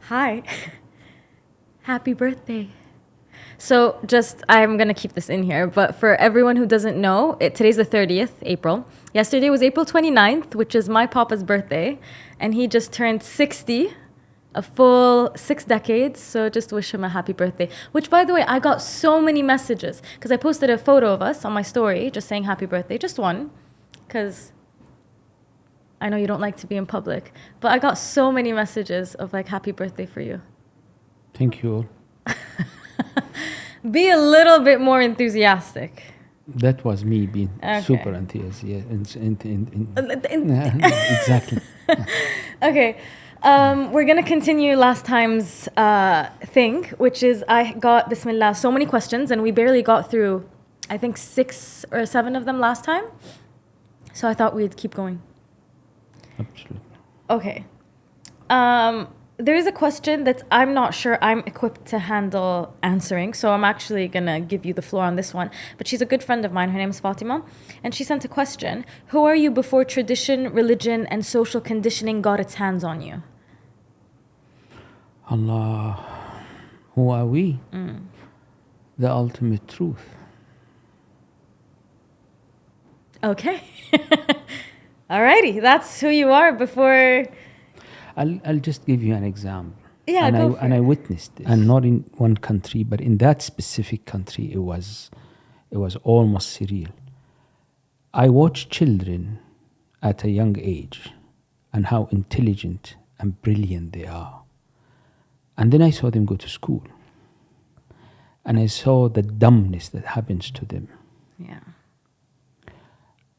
Hi. Happy birthday. So I'm going to keep this in here, but for everyone who doesn't know, today's the 30th, April. Yesterday was April 29th, which is my papa's birthday, and he just turned 60, a full 6 decades, so just wish him a happy birthday. Which, by the way, I got so many messages, because I posted a photo of us on my story, just saying happy birthday, just one, because I know you don't like to be in public, but I got so many messages of like, happy birthday for you. Thank you all. Be a little bit more enthusiastic. That was me being Okay. super enthusiastic. Exactly. Okay. We're going to continue last time's thing, which is I got, bismillah, so many questions, and we barely got through, I think, 6 or 7 of them last time. So I thought we'd keep going. Absolutely. Okay. There is a question that I'm not sure I'm equipped to handle answering, so I'm actually going to give you the floor on this one. But she's a good friend of mine. Her name is Fatima. And she sent a question. Who are you before tradition, religion, and social conditioning got its hands on you? Allah, who are we? The ultimate truth. Okay. Alrighty. That's who you are before... I'll just give you an example. Yeah, go for and it. I witnessed this. And not in one country, but in that specific country, it was almost surreal. I watched children at a young age and how intelligent and brilliant they are. And then I saw them go to school. And I saw the dumbness that happens to them. Yeah.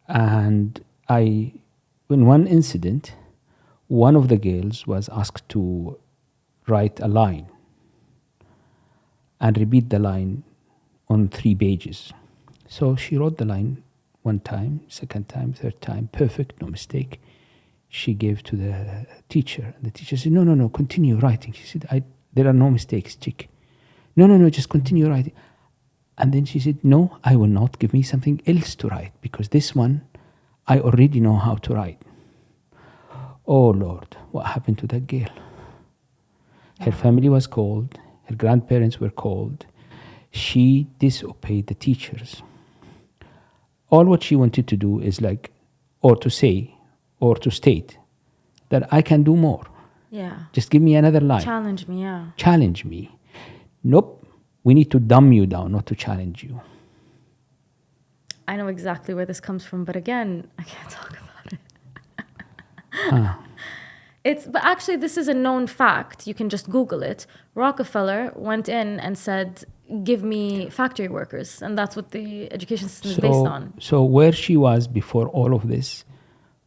And in one incident, one of the girls was asked to write a line and repeat the line on 3 pages. So she wrote the line 1 time, 2nd time, 3rd time, perfect, no mistake. She gave to the teacher. And the teacher said, no, continue writing. She said, there are no mistakes, chick. No, just continue writing. And then she said, no, I will not. Give me something else to write because this one, I already know how to write. Oh, Lord, what happened to that girl? Her family was called. Her grandparents were called. She disobeyed the teachers. All what she wanted to do is or to say, or to state that I can do more. Yeah. Just give me another line. Challenge me, yeah. Challenge me. Nope. We need to dumb you down, not to challenge you. I know exactly where this comes from, but again, I can't talk about it. But actually, this is a known fact. You can just Google it. Rockefeller went in and said, give me factory workers. And that's what the education system is based on. So where she was before all of this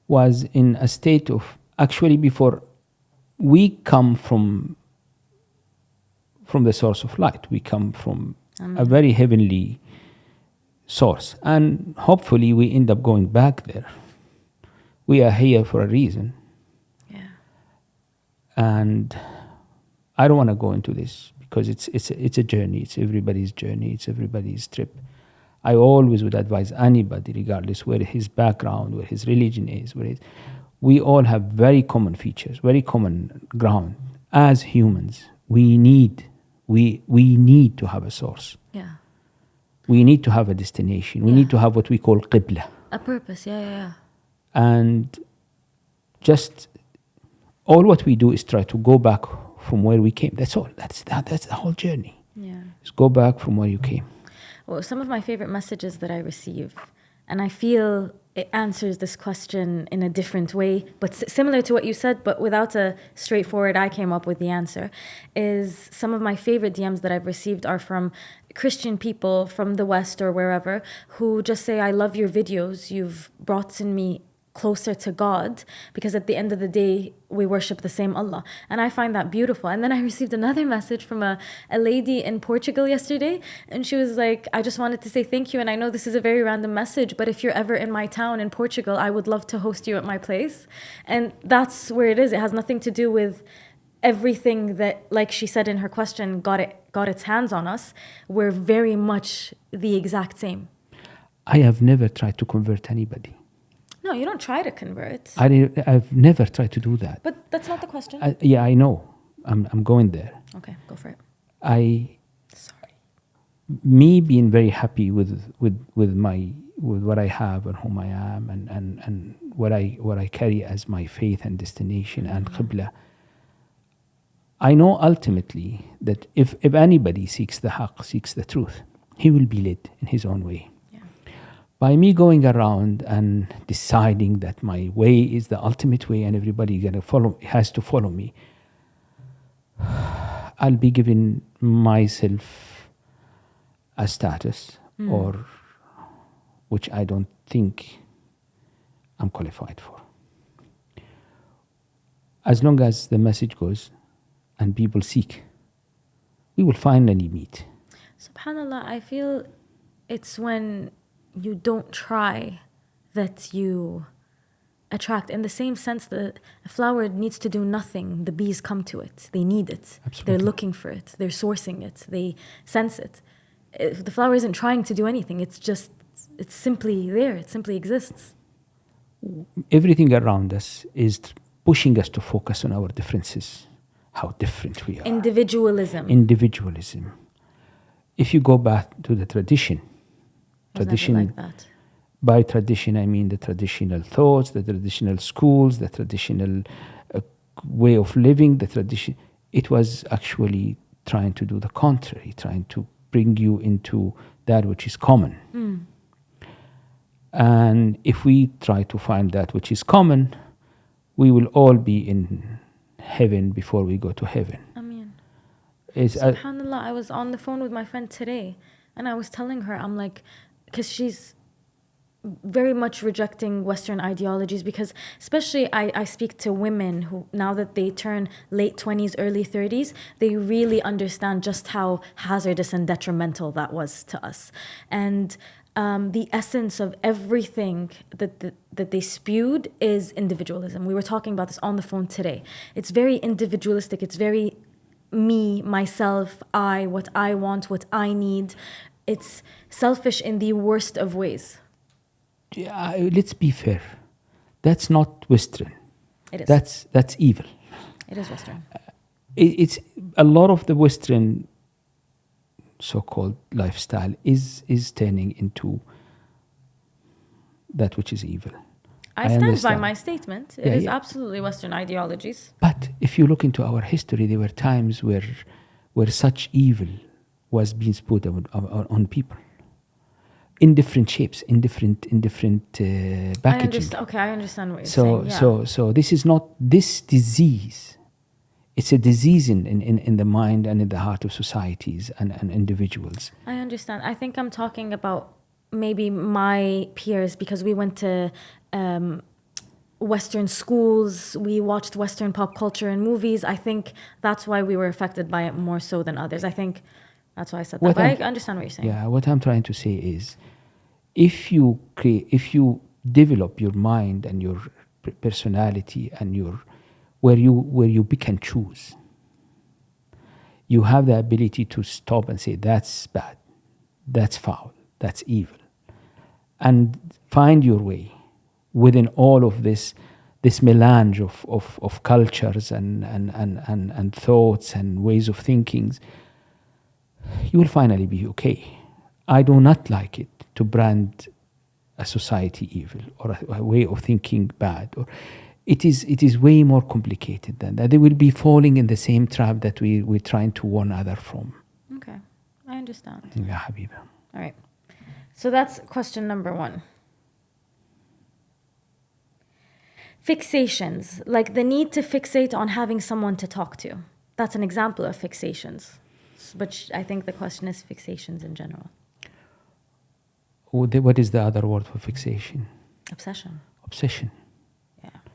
was in a state of, actually before we come from the source of light. We come from a very heavenly source. And hopefully we end up going back there. We are here for a reason. Yeah. And I don't want to go into this because it's a journey. It's everybody's journey. It's everybody's trip. I always would advise anybody, regardless where his background, where his religion is, we all have very common features, very common ground. As humans, we need to have a source. Yeah. We need to have a destination. We need to have what we call qibla. A purpose, yeah. And just all what we do is try to go back from where we came. That's all. That's the whole journey. Yeah. Just go back from where you came. Well, some of my favorite messages that I receive, and I feel it answers this question in a different way, but similar to what you said, but without a straightforward, I came up with the answer, is some of my favorite DMs that I've received are from Christian people from the West or wherever who just say, I love your videos. You've brought me closer to God, because at the end of the day, we worship the same Allah. And I find that beautiful. And then I received another message from a lady in Portugal yesterday, and she was like, I just wanted to say thank you. And I know this is a very random message, but if you're ever in my town in Portugal, I would love to host you at my place. And that's where it is. It has nothing to do with everything that, like she said in her question, got its hands on us. We're very much the exact same. I have never tried to convert anybody. No, you don't try to convert. I've never tried to do that. But that's not the question. I know. I'm going there. Okay, go for it. Sorry. Me being very happy with what I have and whom I am and what I carry as my faith and destination and qibla. I know ultimately that if anybody seeks the haqq, seeks the truth, he will be led in his own way. Yeah. By me going around and deciding that my way is the ultimate way and everybody has to follow me, I'll be giving myself a status or which I don't think I'm qualified for. As long as the message goes and people seek, we will finally meet. SubhanAllah, I feel it's when you don't try that you attract. In the same sense that a flower needs to do nothing, the bees come to it. They need it. Absolutely. They're looking for it. They're sourcing it. They sense it. If the flower isn't trying to do anything. It's simply there. It simply exists. Everything around us is pushing us to focus on our differences, how different we are. Individualism. If you go back to the tradition, Like that. By tradition, I mean the traditional thoughts, the traditional schools, the traditional way of living, the tradition. It was actually trying to do the contrary, trying to bring you into that which is common. And if we try to find that which is common, we will all be in heaven before we go to heaven. Ameen. It's SubhanAllah, I was on the phone with my friend today and I was telling her, I'm like, because she's very much rejecting Western ideologies, because especially I speak to women who, now that they turn late 20s, early 30s, they really understand just how hazardous and detrimental that was to us. And the essence of everything that they spewed is individualism. We were talking about this on the phone today. It's very individualistic. It's very me, myself, I, what I want, what I need. It's selfish in the worst of ways. Yeah, let's be fair. That's not Western. It is. That's evil. It is Western. It's a lot of the Western so-called lifestyle is turning into that which is evil. I stand by understand. my statement. It is absolutely Western ideologies. But if you look into our history, there were times where such evil was being put on people in different shapes, in different packaging. I understand what you're saying. Yeah. So this is not this disease. It's a disease in the mind and in the heart of societies and individuals. I understand. I think I'm talking about maybe my peers, because we went to Western schools, we watched Western pop culture and movies. I think that's why we were affected by it more so than others. I think that's why I said that. But I understand what you're saying. Yeah, what I'm trying to say is, if you develop your mind and your personality and where you pick and choose, you have the ability to stop and say, that's bad, that's foul, that's evil, and find your way within all of this melange of cultures and thoughts and ways of thinking. You will finally be okay. I do not like it to brand a society evil or a way of thinking bad. Or it is way more complicated than that. They will be falling in the same trap that we're trying to warn others from. Okay, I understand. Yeah, Habiba. All right. So that's question number 1. Fixations, like the need to fixate on having someone to talk to. That's an example of fixations. But I think the question is fixations in general. What is the other word for fixation? Obsession.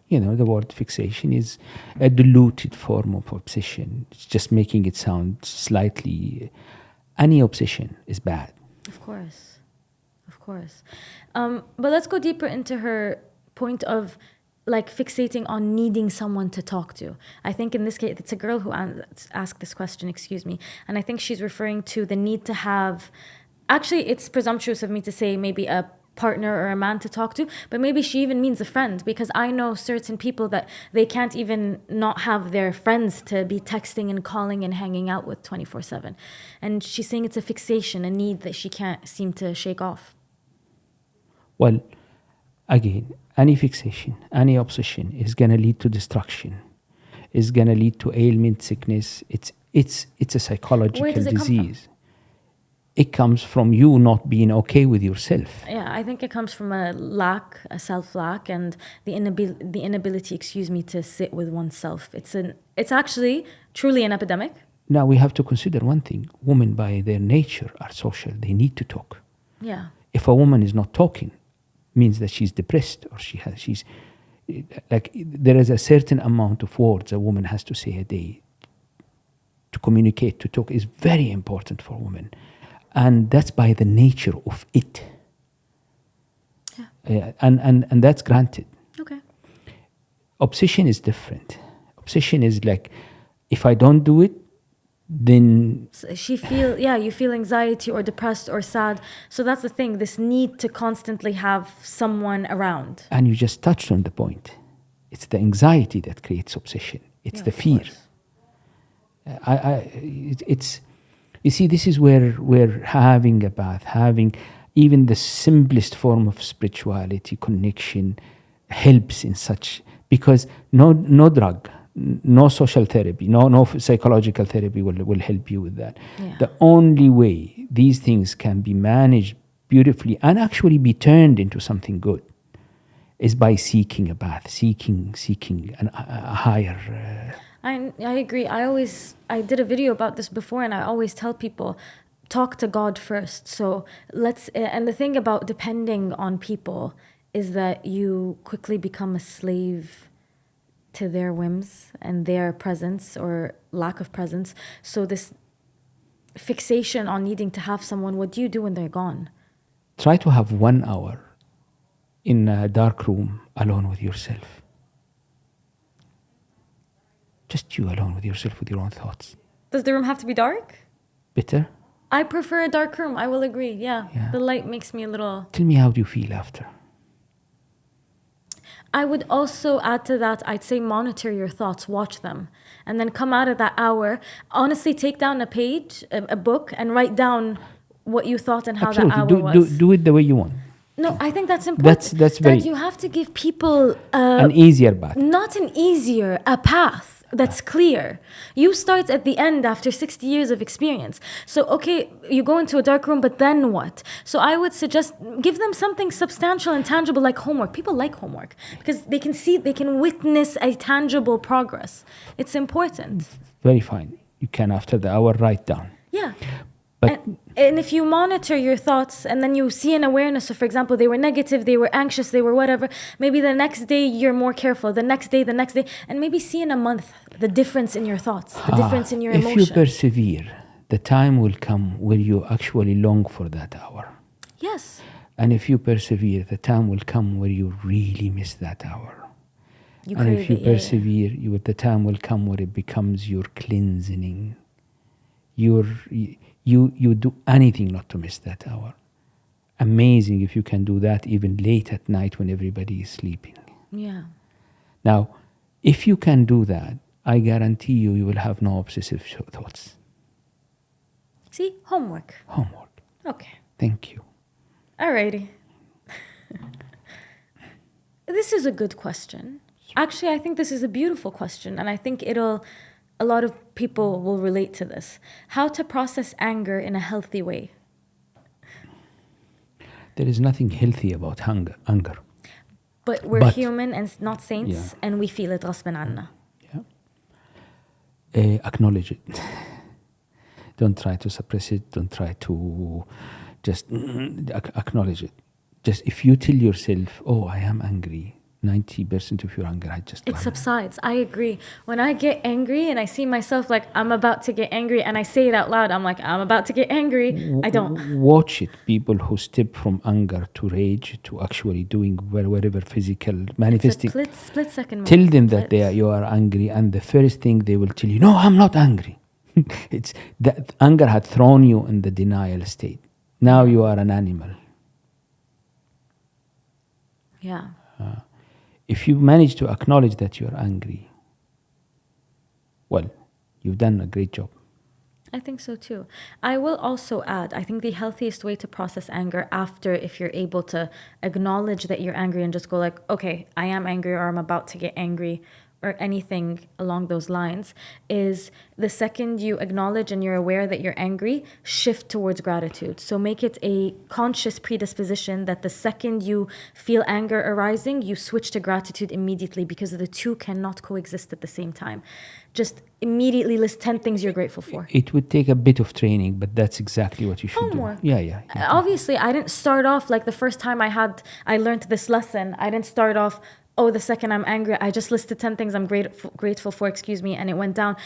Yeah. The word fixation is a diluted form of obsession. It's just making it sound slightly. Any obsession is bad. Of course. But let's go deeper into her point of like fixating on needing someone to talk to. I think in this case, it's a girl who asked this question, and I think she's referring to the need to have, actually it's presumptuous of me to say maybe a partner or a man to talk to, but maybe she even means a friend, because I know certain people that they can't even not have their friends to be texting and calling and hanging out with 24/7. And she's saying it's a fixation, a need that she can't seem to shake off. Well, again, any fixation, any obsession is going to lead to destruction, is going to lead to ailment, sickness. It's a psychological Where does it come from? disease. It comes from you not being okay with yourself. Yeah, I think it comes from a self-lack, and the inability, to sit with oneself. It's actually truly an epidemic. Now we have to consider one thing. Women by their nature are social. They need to talk. Yeah. If a woman is not talking, means that she's depressed, or she's like, there is a certain amount of words a woman has to say a day. To communicate, to talk is very important for women. And that's by the nature of it. Yeah. And that's granted. Okay. Obsession is different. Obsession is like, if I don't do it, then So you feel anxiety or depressed or sad. So that's the thing, this need to constantly have someone around. and you just touched on the point. It's the anxiety that creates obsession. It's the Of fear. course. It's you see, this is where having a bath, having even the simplest form of spirituality connection helps in such, because no drug, no social therapy, no psychological therapy will help you with that. Yeah. The only way these things can be managed beautifully and actually be turned into something good is by seeking a bath, seeking a higher. I agree. I did a video about this before, and I always tell people, talk to God first. So and the thing about depending on people is that you quickly become a slave to their whims and their presence or lack of presence. So this fixation on needing to have someone, what do you do when they're gone? Try to have 1 hour in a dark room alone with yourself. Just you alone with yourself, with your own thoughts. Does the room have to be dark? Better? I prefer a dark room. I will agree. Yeah. The light makes me a little... Tell me, how do you feel after? I would also add to that, I'd say monitor your thoughts, watch them, and then come out of that hour. Honestly, take down a page, a book, and write down what you thought and how that hour was. Do it the way you want. No, I think that's important. That's very... That you have to give people... an easier path. Not an easier, a path that's clear. You start at the end after 60 years of experience. So, okay, you go into a dark room, but then what? So I would suggest give them something substantial and tangible like homework. People like homework because they can witness a tangible progress. It's important. Very fine. You can, after the hour, write down. Yeah. But And if you monitor your thoughts and then you see an awareness, so for example, they were negative, they were anxious, they were whatever, maybe the next day you're more careful, the next day, and maybe see in a month the difference in your thoughts, the difference in your emotion. If you persevere, the time will come where you actually long for that hour. Yes. And if you persevere, the time will come where you really miss that hour. And if you persevere, the time will come where it becomes your cleansing. You do anything not to miss that hour. Amazing if you can do that even late at night when everybody is sleeping. Yeah. Now, if you can do that, I guarantee you will have no obsessive thoughts. See? Homework. Okay. Thank you. Alrighty. This is a good question. Actually, I think this is a beautiful question, and I think a lot of people will relate to this. How to process anger in a healthy way. There is nothing healthy about anger. But we're human and not saints, Yeah. and we feel it غصباً عنا. Acknowledge it. Don't try to suppress it. Don't try to just acknowledge it. Just if you tell yourself, oh, I am angry, 90% of your anger had just gone. It subsides. I agree. When I get angry and I see myself like I'm about to get angry and I say it out loud, I'm like, I'm about to get angry. I don't. Watch it. People who step from anger to rage to actually doing whatever physical manifesting. It's a split second. Tell them that you are angry, and the first thing they will tell you, no, I'm not angry. It's that anger had thrown you in the denial state. Now you are an animal. Yeah. If you manage to acknowledge that you're angry, well, you've done a great job. I think so too. I will also add, I think the healthiest way to process anger after, if you're able to acknowledge that you're angry and just go like, okay, I am angry or I'm about to get angry or anything along those lines, is the second you acknowledge and you're aware that you're angry, shift towards gratitude. So make it a conscious predisposition that the second you feel anger arising, you switch to gratitude immediately, because the two cannot coexist at the same time. Just immediately list 10 things you're grateful for. It would take a bit of training, but that's exactly what you should Homework. do. Yeah. Obviously, I didn't start off like the first time I learned this lesson. I didn't start off, oh, the second I'm angry, I just listed 10 things I'm grateful for, and it went down.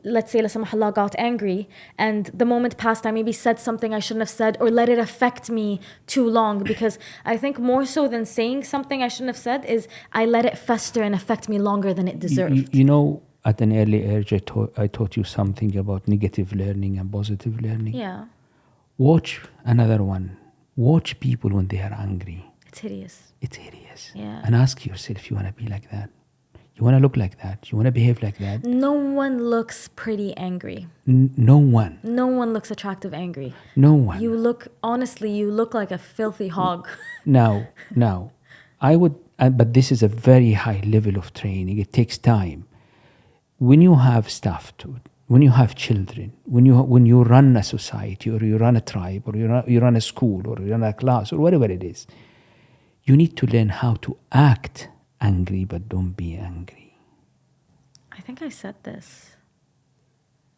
Let's say, la got angry, and the moment passed, I maybe said something I shouldn't have said, or let it affect me too long, because I think more so than saying something I shouldn't have said is I let it fester and affect me longer than it deserved. You know, at an early age, I taught you something about negative learning and positive learning. Yeah. Watch another one. Watch people when they are angry. It's hideous. It's hideous. Yeah. And ask yourself, you want to be like that? You want to look like that? You want to behave like that? No one looks pretty angry. No one. No one looks attractive angry. No one. You look like a filthy hog. Now, I would, but this is a very high level of training. It takes time. When you have staff, when you have children, when you run a society, or you run a tribe, or you run a school, or you run a class, or whatever it is, you need to learn how to act angry, but don't be angry. I think I said this.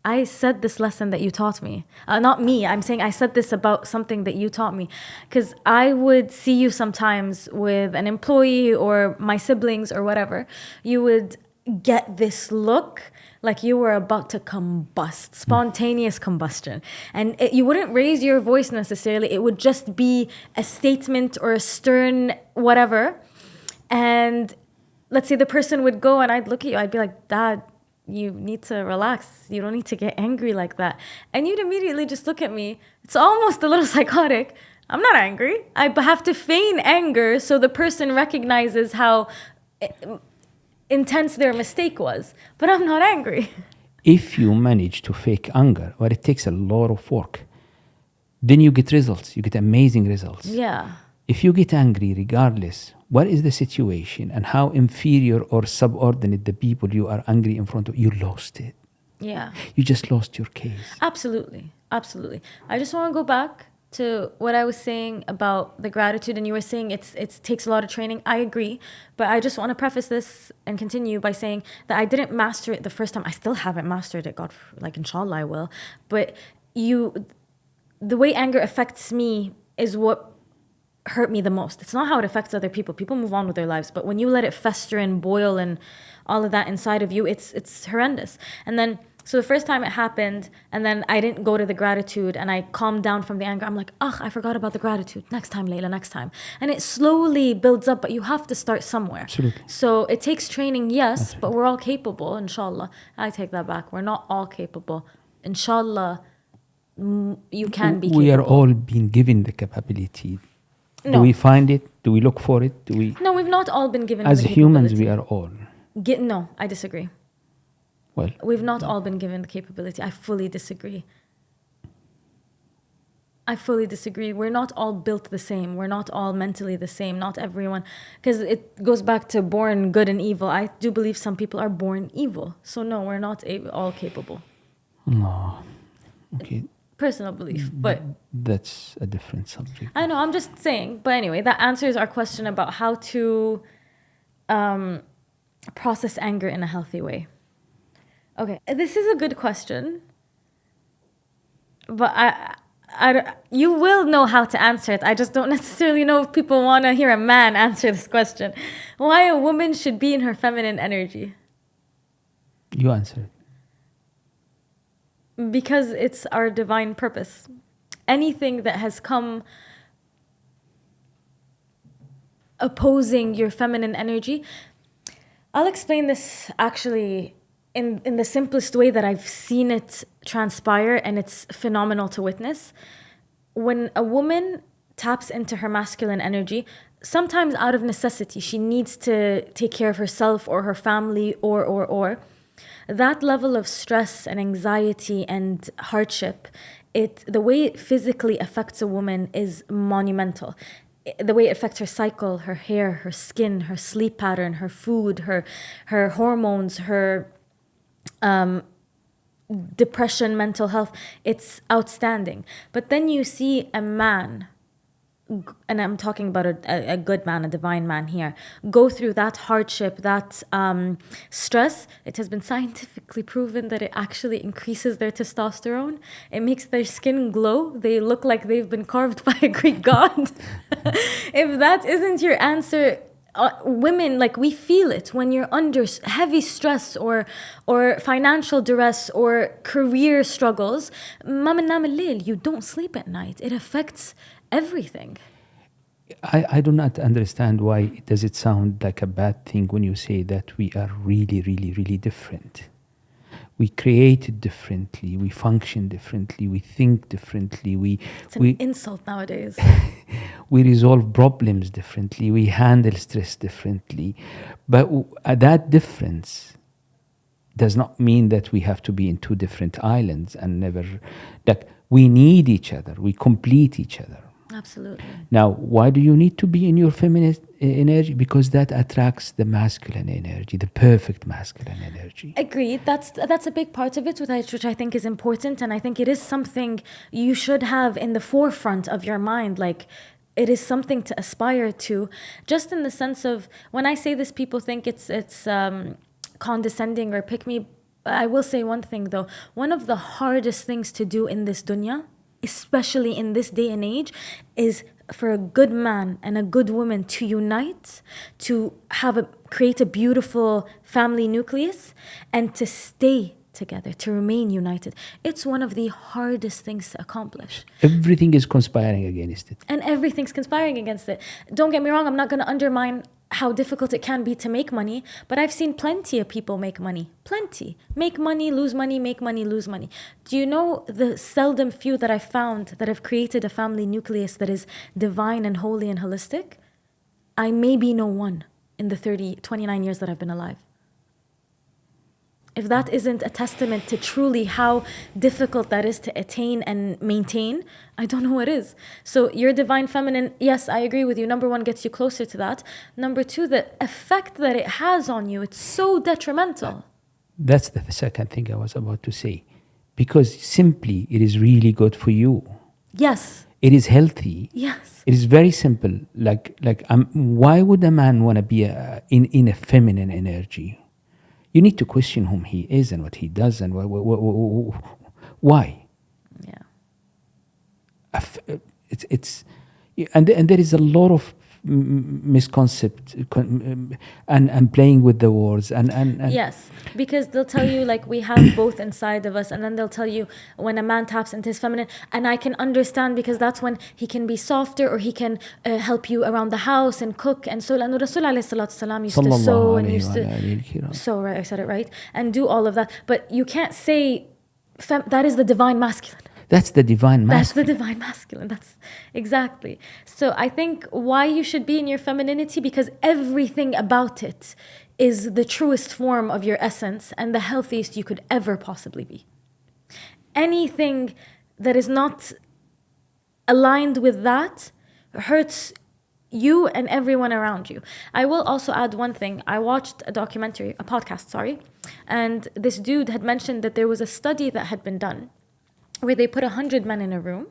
I said this lesson that you taught me. Not me. I'm saying I said this about something that you taught me. Because I would see you sometimes with an employee or my siblings or whatever. You would get this look like you were about to combust, spontaneous combustion. And you wouldn't raise your voice necessarily. It would just be a statement or a stern whatever. And let's say the person would go and I'd look at you, I'd be like, Dad, you need to relax. You don't need to get angry like that. And you'd immediately just look at me. It's almost a little psychotic. I'm not angry. I have to feign anger so the person recognizes how intense their mistake was. But I'm not angry. If you manage to fake anger, well, it takes a lot of work, then you get results. You get amazing results. Yeah. If you get angry, regardless what is the situation and how inferior or subordinate the people you are angry in front of, you lost it. Yeah. You just lost your case. Absolutely. Absolutely. I just want to go back to what I was saying about the gratitude, and you were saying it takes a lot of training. I agree, but I just want to preface this and continue by saying that I didn't master it the first time. I still haven't mastered it. God, like inshallah I will. But the way anger affects me is what hurt me the most. It's not how it affects other people. People move on with their lives, but when you let it fester and boil and all of that inside of you, it's horrendous. And then so the first time it happened, and then I didn't go to the gratitude, and I calmed down from the anger. I'm like, I forgot about the gratitude. Next time, Layla, next time. And it slowly builds up, but you have to start somewhere. Absolutely. So it takes training, yes, but we're all capable, inshallah. I take that back. We're not all capable. Inshallah, you can be capable. We are all being given the capability. No. Do we find it? Do we look for it? No, we've not all been given As the humans, capability. we are all. No, I disagree. Well, we've not all been given the capability. I fully disagree. We're not all built the same. We're not all mentally the same. Not everyone. Because it goes back to born good and evil. I do believe some people are born evil. So no, we're not all capable. No. Okay. Personal belief, but that's a different subject. I know, I'm just saying. But anyway, that answers our question about how to process anger in a healthy way. Okay, this is a good question, but you will know how to answer it. I just don't necessarily know if people want to hear a man answer this question. Why a woman should be in her feminine energy? You answer it. Because it's our divine purpose. Anything that has come opposing your feminine energy. I'll explain this actually in the simplest way that I've seen it transpire, and it's phenomenal to witness. When a woman taps into her masculine energy, sometimes out of necessity, she needs to take care of herself or her family or. That level of stress and anxiety and hardship, the way it physically affects a woman is monumental. The way it affects her cycle, her hair, her skin, her sleep pattern, her food, her hormones, her depression, mental health, it's outstanding. But then you see a man, and I'm talking about a good man, a divine man here, go through that hardship, that stress. It has been scientifically proven that it actually increases their testosterone. It makes their skin glow. They look like they've been carved by a Greek god. If that isn't your answer, women, like, we feel it when you're under heavy stress or financial duress or career struggles. You don't sleep at night. It affects everything. I do not understand why does it sound like a bad thing when you say that we are really, really, really different. We create differently, we function differently, we think differently. It's an insult nowadays. We resolve problems differently, we handle stress differently. But that difference does not mean that we have to be in two different islands and never. Like, we need each other, we complete each other. Absolutely. Now, why do you need to be in your feminine energy? Because that attracts the masculine energy, the perfect masculine energy. Agreed. That's a big part of it, which I think is important, and I think it is something you should have in the forefront of your mind. Like, it is something to aspire to, just in the sense of, when I say this, people think it's condescending or pick me. I will say one thing though: one of the hardest things to do in this dunya, especially in this day and age, is for a good man and a good woman to unite, to create a beautiful family nucleus, and to stay together, to remain united. It's one of the hardest things to accomplish. Everything is conspiring against it. And everything's conspiring against it. Don't get me wrong, I'm not going to undermine how difficult it can be to make money, but I've seen plenty of people make money. Plenty. Make money, lose money, make money, lose money. Do you know the seldom few that I've found that have created a family nucleus that is divine and holy and holistic? I maybe know one in the 29 years that I've been alive. If that isn't a testament to truly how difficult that is to attain and maintain, I don't know what is. So your divine feminine, yes, I agree with you. Number one, gets you closer to that. Number two, the effect that it has on you, it's so detrimental. That's the second thing I was about to say. Because simply, it is really good for you. Yes. It is healthy. Yes. It is very simple. Why would a man want to be in a feminine energy? You need to question whom he is and what he does and why. Yeah. And there is a lot of misconcept and playing with the words and yes, because they'll tell you, like, we have both inside of us, and then they'll tell you when a man taps into his feminine, and I can understand because that's when he can be softer, or he can help you around the house and cook. And so Rasul alayhi salatu salam used to sew and used to sew, right? I said it right, and do all of that. But you can't say that is the divine masculine. That's the divine masculine. That's the divine masculine. That's exactly. So I think why you should be in your femininity, because everything about it is the truest form of your essence and the healthiest you could ever possibly be. Anything that is not aligned with that hurts you and everyone around you. I will also add one thing. I watched a podcast, and this dude had mentioned that there was a study that had been done where they put 100 men in a room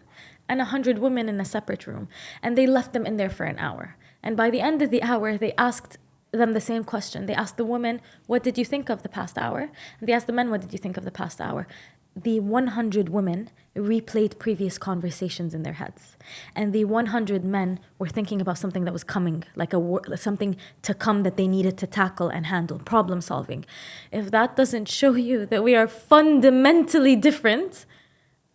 and 100 women in a separate room, and they left them in there for an hour. And by the end of the hour, they asked them the same question. They asked the women, what did you think of the past hour? And they asked the men, what did you think of the past hour? The 100 women replayed previous conversations in their heads. And the 100 men were thinking about something that was coming, like something to come that they needed to tackle and handle, problem solving. If that doesn't show you that we are fundamentally different,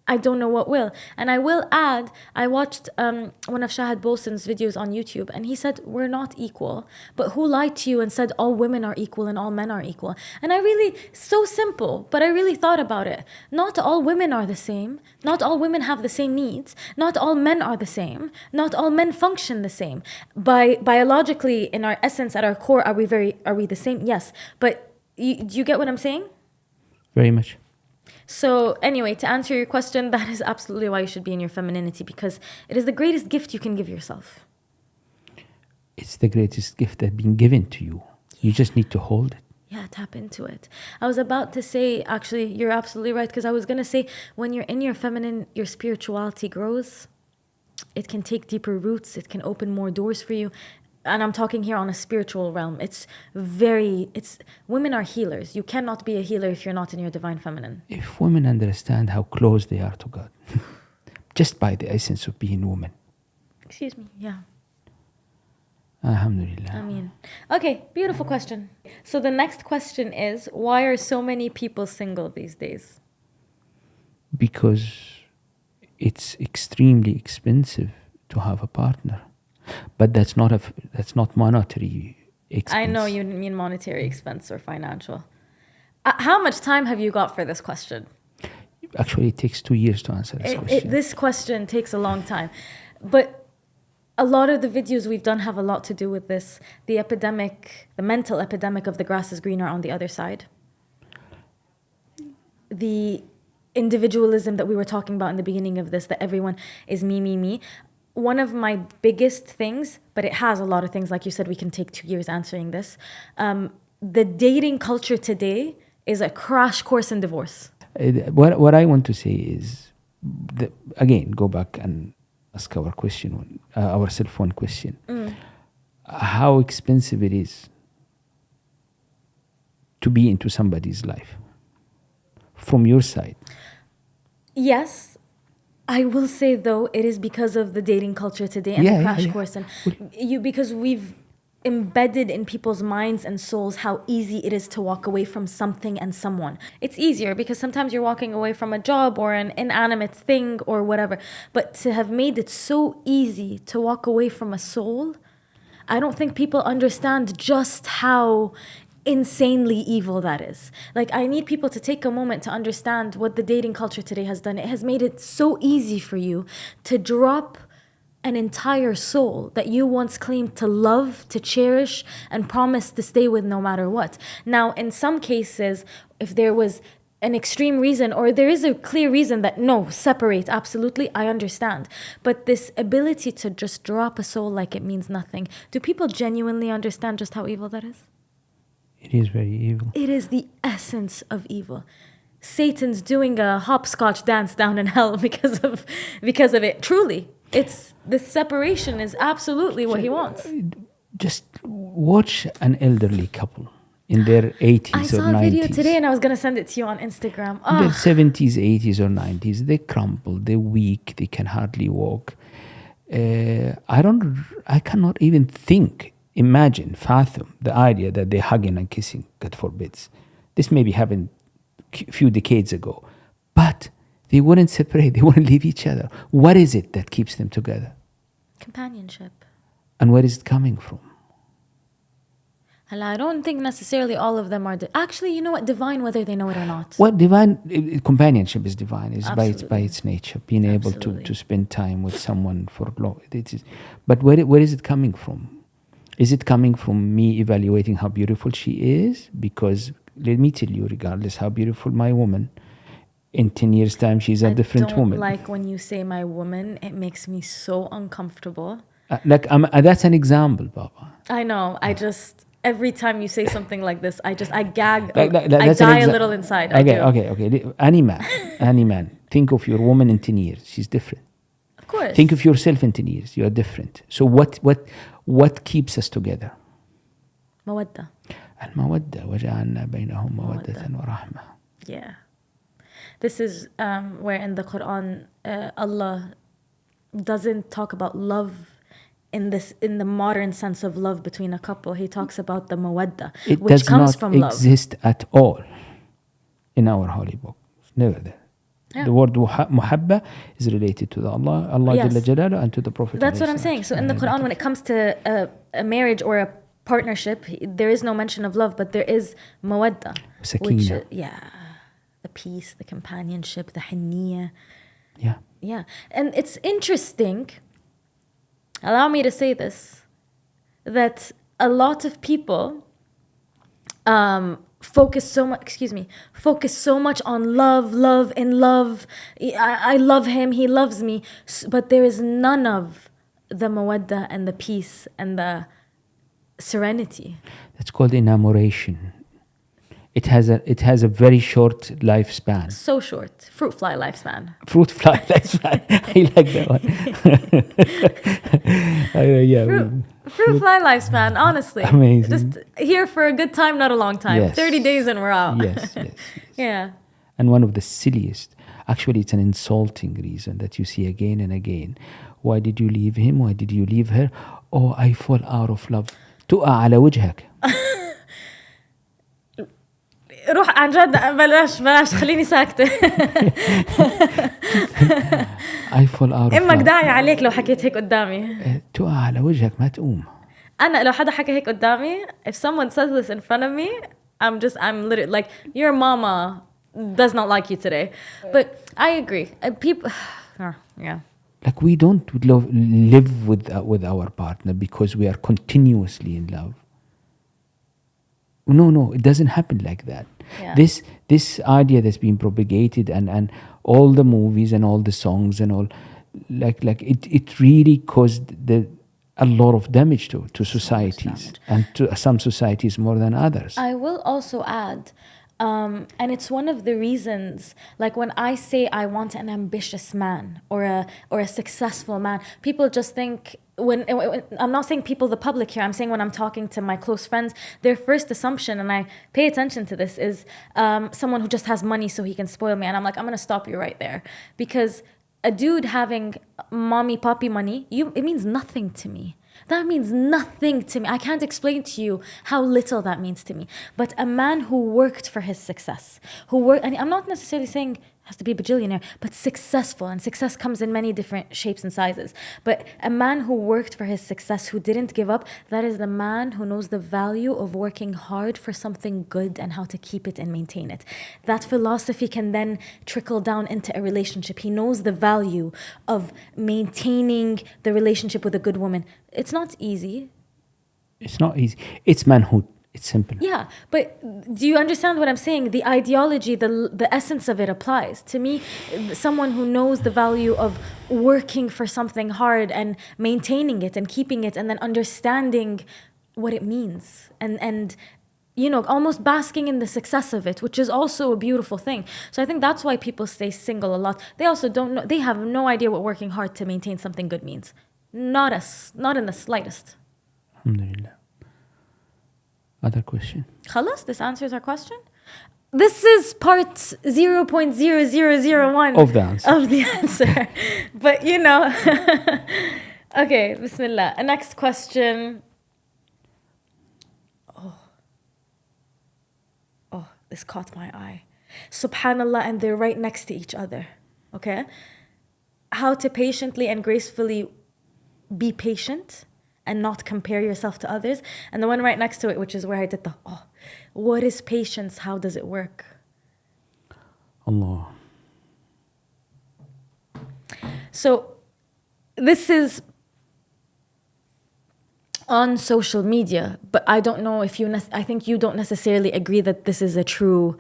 I don't know what will. And I will add, I watched one of Shahad Bolson's videos on YouTube, and he said, we're not equal. But who lied to you and said all women are equal and all men are equal? And I really, so simple, but I really thought about it. Not all women are the same. Not all women have the same needs. Not all men are the same. Not all men function the same. Biologically, in our essence, at our core, are we the same? Yes. But do you get what I'm saying? Very much. So anyway, to answer your question, that is absolutely why you should be in your femininity, because it is the greatest gift you can give yourself. It's the greatest gift that's been given to you. You just need to hold it. Yeah, tap into it. I was about to say, actually, you're absolutely right, because I was going to say, when you're in your feminine, your spirituality grows. It can take deeper roots. It can open more doors for you. And I'm talking here on a spiritual realm. Women are healers. You cannot be a healer if you're not in your divine feminine. If women understand how close they are to God, just by the essence of being women. Excuse me, yeah. Alhamdulillah. I mean, okay, beautiful question. So the next question is, why are so many people single these days? Because it's extremely expensive to have a partner. But that's not monetary expense. I know you mean monetary expense or financial. How much time have you got for this question? Actually, it takes 2 years to answer this question. This question takes a long time. But a lot of the videos we've done have a lot to do with this. The mental epidemic of the grass is greener on the other side. The individualism that we were talking about in the beginning of this, that everyone is me, me, me. One of my biggest things, but it has a lot of things, like you said, we can take 2 years answering this. The dating culture today is a crash course in divorce. What I want to say is, again, go back and ask ourselves one question. How expensive it is to be into somebody's life from your side? Yes. I will say, though, it is because of the dating culture today and the crash course. And because we've embedded in people's minds and souls how easy it is to walk away from something and someone. It's easier because sometimes you're walking away from a job or an inanimate thing or whatever. But to have made it so easy to walk away from a soul, I don't think people understand just how insanely evil that is. Like, I need people to take a moment to understand what the dating culture today has done. It has made it so easy for you to drop an entire soul that you once claimed to love, to cherish, and promised to stay with no matter what. Now, in some cases, if there was an extreme reason, or there is a clear reason that no, separate, absolutely, I understand. But this ability to just drop a soul like it means nothing, do people genuinely understand just how evil that is? It is very evil. It is the essence of evil. Satan's doing a hopscotch dance down in hell because of it. Truly, it's the separation is absolutely what he wants. Just watch an elderly couple in their 80s or 90s. I saw a video today and I was going to send it to you on Instagram. In their 70s, 80s or 90s, they crumple, they're weak, they can hardly walk. I cannot even fathom the idea that they're hugging and kissing, God forbids. This maybe happened a few decades ago, but they wouldn't separate, they wouldn't leave each other. What is it that keeps them together? Companionship. And where is it coming from? I don't think necessarily all of them are... Actually, you know what? Divine, whether they know it or not. What divine... Companionship is divine. It's by its nature. Being able to spend time with someone for long. But where is it coming from? Is it coming from me evaluating how beautiful she is? Because let me tell you, regardless how beautiful my woman, in 10 years' time, she's a different woman. Like when you say my woman, it makes me so uncomfortable. That's an example, Baba. I know. Every time you say something like this, I gag. I die a little inside. Okay. Any man. Think of your woman in 10 years. She's different. Of course. Think of yourself in 10 years. You are different. So what keeps us together? Mawadda. المودة وجعلنا بينهم مودة ورحمة. Yeah. This is where in the Quran Allah doesn't talk about love in the modern sense of love between a couple. He talks about the mawadda, which comes from love. It does not exist at all in our holy book. It's never there. The word muhabba is related to Allah Yes. Jalla Jalaluhu, and to the Prophet. That's what I'm saying. So in the Quran, when it comes to a marriage or a partnership, there is no mention of love, but there is mawadda. Sakina. The peace, the companionship, the hanniyah. Yeah. Yeah. And it's interesting, allow me to say this, that a lot of people focus so much on love and love. I love him, he loves me. But there is none of the mawadda and the peace and the serenity. That's called enamoration. It has a very short lifespan. So short. Fruit fly lifespan. Fruit fly lifespan. I like that one. Fruit fly lifespan, honestly. Amazing. Just here for a good time, not a long time. Yes. 30 days and we're out. Yes. Yeah. And one of the silliest, actually it's an insulting reason that you see again and again. Why did you leave him? Why did you leave her? Oh, I fall out of love. تقع على وجهك. روح عن جد بلاش خليني ساكتة. I fall out of love. إمك داعي عليك لو حكيت هيك قدامي. تقع على وجهك ما تقوم. أنا لو حدا حكى هيك قدامي, if someone says this in front of me, I'm literally like, your mama does not like you today. But I agree. People, yeah. Like we don't live with our partner because we are continuously in love. No, it doesn't happen like that. Yeah. This idea that's been propagated and all the movies and all the songs and all, like it really caused a lot of damage to societies, and to some societies more than others. I will also add, and it's one of the reasons, like when I say I want an ambitious man or a successful man, people just think, when I'm not saying people, the public here, I'm saying when I'm talking to my close friends, their first assumption, and I pay attention to this, is someone who just has money so he can spoil me. And I'm like, I'm going to stop you right there. Because a dude having mommy, poppy money, it means nothing to me. That means nothing to me. I can't explain to you how little that means to me. But a man who worked for his success, and I'm not necessarily saying has to be a bajillionaire, but successful, and success comes in many different shapes and sizes. But a man who worked for his success, who didn't give up, that is the man who knows the value of working hard for something good and how to keep it and maintain it. That philosophy can then trickle down into a relationship. He knows the value of maintaining the relationship with a good woman. It's not easy. It's not easy. It's manhood. It's simple. Yeah, but do you understand what I'm saying? The ideology, the essence of it applies. To me, someone who knows the value of working for something hard and maintaining it and keeping it, and then understanding what it means, and you know, almost basking in the success of it, which is also a beautiful thing. So I think that's why people stay single a lot. They also don't know, they have no idea what working hard to maintain something good means. Not in the slightest. Alhamdulillah. Other question? Khalas, this answers our question. This is part 0.0001 of the answer. But you know, okay, bismillah. Next question. Oh, this caught my eye. Subhanallah, and they're right next to each other. Okay? How to patiently and gracefully be patient and not compare yourself to others. And the one right next to it, which is where I did what is patience? How does it work? Allah. So this is on social media, but I don't know if I think you don't necessarily agree that this is a true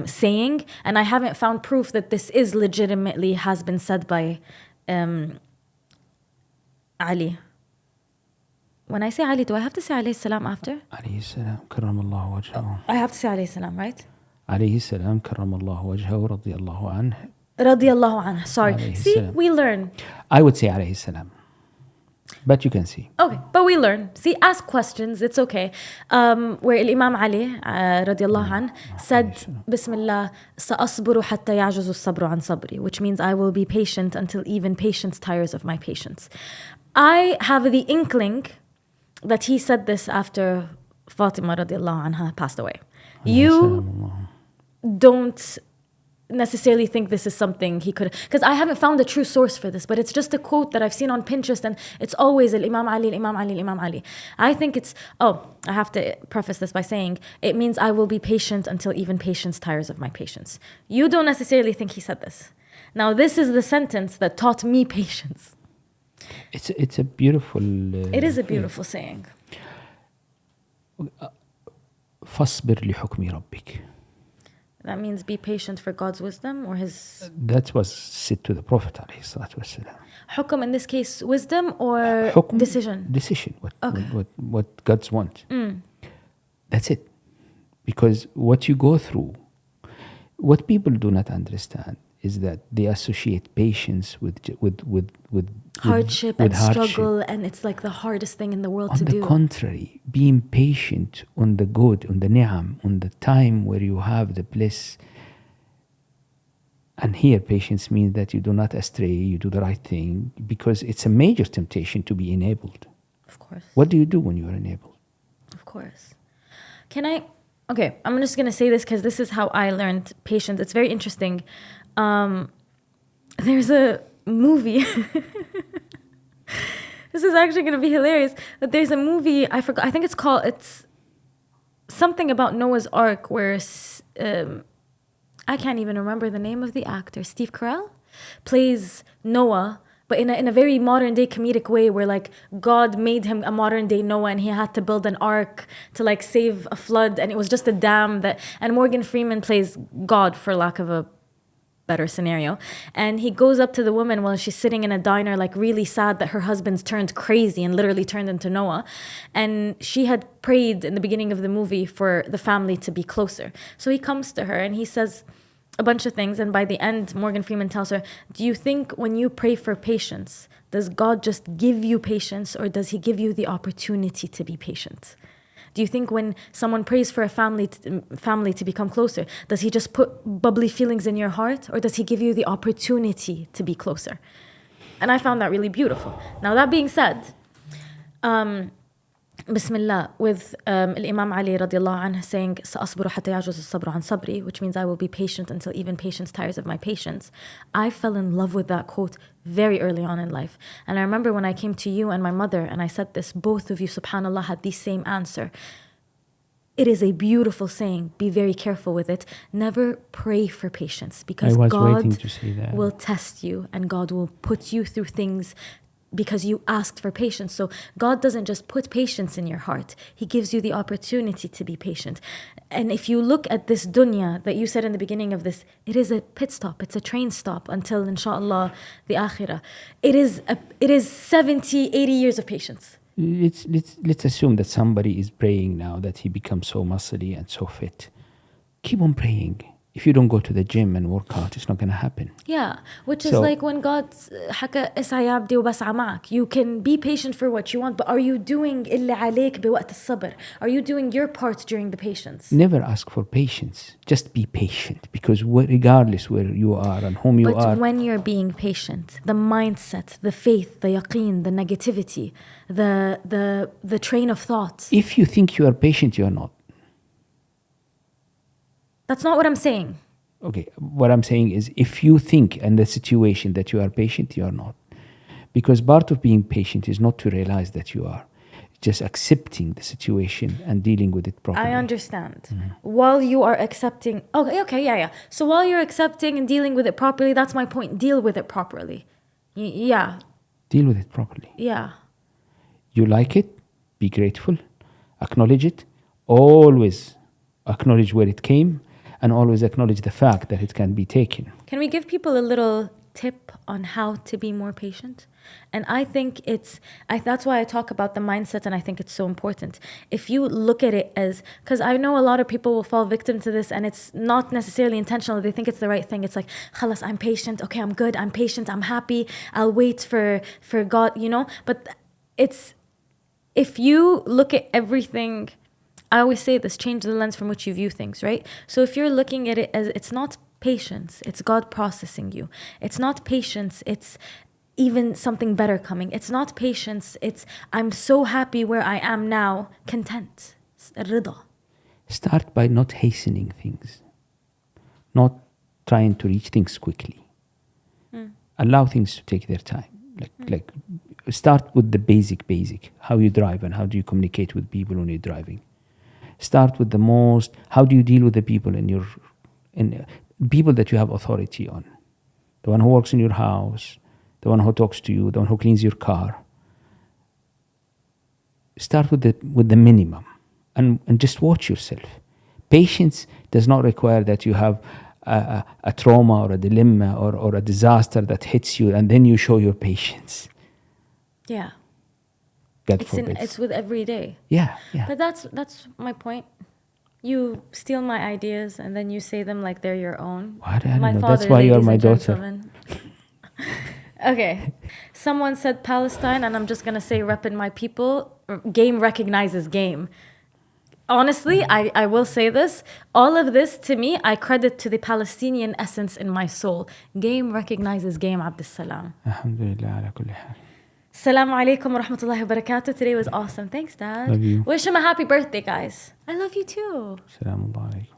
saying. And I haven't found proof that this is legitimately has been said by Ali. When I say Ali, do I have to say alayhi salam after? Alayhi salam, karramallahu wajhahu. I have to say alayhi salam, right? Alayhi salam, karramallahu wajhahu, radiyallahu anhu. Radiyallahu anhu. Sorry. Alayhi See, salam. we learn. I would say alayhi salam. But you can see. Okay, but we learn. See, ask questions. It's okay. Where Imam Ali, radiyallahu anhu, said, Bismillah, sa'asburu hatta ya'juzu sabru an sabri, which means I will be patient until even patience tires of my patience. I have the inkling that he said this after Fatima radiallahu anha passed away. You don't necessarily think this is something he could, because I haven't found a true source for this, but it's just a quote that I've seen on Pinterest, and it's always Imam Ali, Imam Ali, Imam Ali. I think it's, I have to preface this by saying it means I will be patient until even patience tires of my patience. You don't necessarily think he said this. Now this is the sentence that taught me patience. It's a beautiful. It is a beautiful saying. فاصبر لحكم ربك. That means be patient for God's wisdom or his... That was said to the Prophet عليه الصلاة والسلام. Hukum in this case, wisdom or حكم, decision? Decision. Okay. What God's want. That's it. Because what you go through, what people do not understand is that they associate patience with hardship and struggle, and it's like the hardest thing in the world to do. On the contrary, being patient on the good, on the ni'am, on the time where you have the bliss. And here, patience means that you do not astray, you do the right thing, because it's a major temptation to be enabled. Of course. What do you do when you are enabled? Of course. Okay, I'm just going to say this because this is how I learned patience. It's very interesting. There's a movie. This is actually going to be hilarious. But there's a movie, I forgot, I think it's something about Noah's Ark where, I can't even remember the name of the actor. Steve Carell plays Noah, but in a very modern day comedic way where like God made him a modern day Noah and he had to build an ark to like save a flood, and it was just a dam and Morgan Freeman plays God, for lack of a better scenario, and he goes up to the woman while she's sitting in a diner like really sad that her husband's turned crazy and literally turned into Noah, and she had prayed in the beginning of the movie for the family to be closer. So he comes to her and he says a bunch of things, and by the end Morgan Freeman tells her, do you think when you pray for patience, does God just give you patience, or does he give you the opportunity to be patient? Do you think when someone prays for a family to become closer, does he just put bubbly feelings in your heart, or does he give you the opportunity to be closer? And I found that really beautiful. Now that being said, Bismillah, with Imam Ali radiallahu anhu saying, سأصبر حتى يعجز الصبر عن صبري, which means I will be patient until even patience tires of my patience. I fell in love with that quote very early on in life. And I remember when I came to you and my mother and I said this, both of you, subhanAllah, had the same answer. It is a beautiful saying. Be very careful with it. Never pray for patience, because God will test you and God will put you through things because you asked for patience. So God doesn't just put patience in your heart. He gives you the opportunity to be patient. And if you look at this dunya that you said in the beginning of this, it is a pit stop. It's a train stop until, inshallah, the akhirah. It is 70, 80 years of patience. Let's assume that somebody is praying now that he becomes so muscly and so fit. Keep on praying. If you don't go to the gym and work out, it's not going to happen. Yeah, which is like when God حكى اسعى عبدي وبسعى معك. You can be patient for what you want, but are you doing اللي عليك بوقت الصبر? Are you doing your part during the patience? Never ask for patience. Just be patient, because regardless where you are and whom you are. But when you're being patient, the mindset, the faith, the yaqeen, the negativity, the train of thought. If you think you are patient, you are not. That's not what I'm saying. Okay, what I'm saying is if you think in the situation that you are patient, you are not. Because part of being patient is not to realize that you are. Just accepting the situation and dealing with it properly. I understand. Mm-hmm. While you are accepting... Okay, yeah. So while you're accepting and dealing with it properly, that's my point. Deal with it properly. Yeah. Deal with it properly. Yeah. You like it, be grateful, acknowledge it, always acknowledge where it came, and always acknowledge the fact that it can be taken. Can we give people a little tip on how to be more patient? And I think that's why I talk about the mindset, and I think it's so important. If you look at it as, because I know a lot of people will fall victim to this, and it's not necessarily intentional. They think it's the right thing. It's like, khalas, I'm patient. Okay, I'm good. I'm patient. I'm happy. I'll wait for God, But if you look at everything, I always say this, change the lens from which you view things, right? So if you're looking at it as, it's not patience, it's God processing you. It's not patience, it's even something better coming. It's not patience, it's I'm so happy where I am now, content. Rida. Start by not hastening things. Not trying to reach things quickly. Allow things to take their time. Like start with the basic, how you drive and how do you communicate with people when you're driving. Start with how do you deal with the people in people that you have authority on? The one who works in your house, the one who talks to you, the one who cleans your car. Start with the minimum and just watch yourself. Patience does not require that you have a trauma or a dilemma or a disaster that hits you and then you show your patience. Yeah. God forbid. It's with every day. Yeah. But that's my point. You steal my ideas and then you say them like they're your own. I don't My know. father, That's why you're ladies my and daughter. gentlemen. Okay. Someone said Palestine, and I'm just going to say repping my people. Game recognizes game. Honestly, I will say this. All of this, to me, I credit to the Palestinian essence in my soul. Game recognizes game, Abdussalam. Alhamdulillah ala kulli hal. Assalamu alaikum wa rahmatullahi wa barakatuh. Today was awesome. Thanks, Dad. Love you. Wish him a happy birthday, guys. I love you too. Assalamu alaikum.